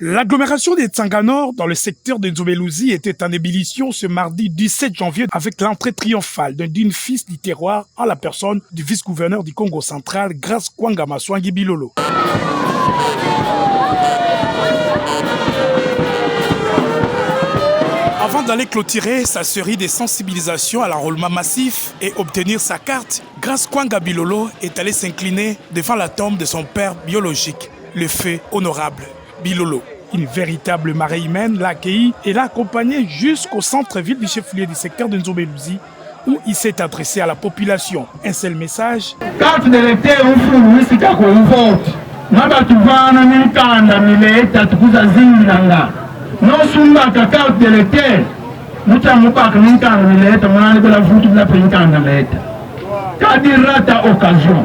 L'agglomération des Tsanganor dans le secteur de Nzobelouzi était en ébullition ce mardi 17 janvier avec l'entrée triomphale d'un digne fils du terroir en la personne du vice-gouverneur du Congo central, Grace Kwanga Maswangi Bilolo. Avant d'aller clôturer sa série de sensibilisations à l'enrôlement massif et obtenir sa carte, Grace Kwanga Bilolo est allé s'incliner devant la tombe de son père biologique, le feu honorable Bilolo. Une véritable marée humaine l'a accueilli et l'a accompagné jusqu'au centre-ville du chef-lieu du secteur de Nzobelouzi, où il s'est adressé à la population. Un seul message. Carte d'électeur vote. Nabatuvana militanda mileta tukuza zinga. Non sumba carte d'électeur. Mutamupaka militanda mileta mwana de la voûte de la militanda mileta. Kadirata occasion.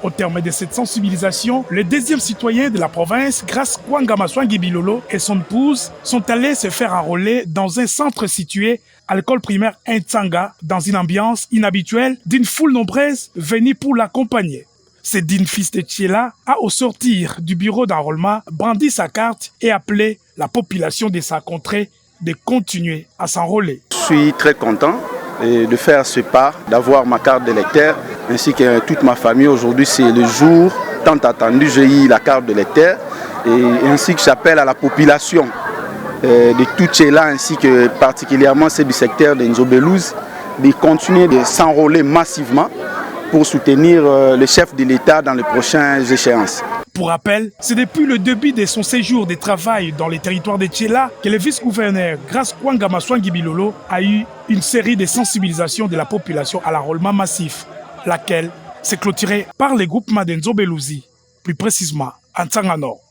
Au terme de cette sensibilisation, le deuxième citoyen de la province, Grace Kwanga Maswangi Bilolo et son épouse sont allés se faire enrôler dans un centre situé à l'école primaire Ntsanga, dans une ambiance inhabituelle d'une foule nombreuse venue pour l'accompagner. Ce digne fils de Tchiela a, au sortir du bureau d'enrôlement, brandi sa carte et appelé la population de sa contrée de continuer à s'enrôler. Je suis très content de faire ce pas, d'avoir ma carte d'électeur, ainsi que toute ma famille. Aujourd'hui, c'est le jour tant attendu. J'ai eu la carte d'électeur, et ainsi que j'appelle à la population de tout Tchiela, ainsi que particulièrement ceux du secteur de Nzobelouzi, de continuer de s'enrôler massivement pour soutenir le chef de l'État dans les prochaines échéances. Pour rappel, c'est depuis le début de son séjour de travail dans les territoires de Tchiela que le vice-gouverneur Grace Kwanga Maswangi Bilolo a eu une série de sensibilisations de la population à l'enrôlement massif, laquelle s'est clôturée par les groupements de Nzobelouzi, plus précisément en Tsanganor.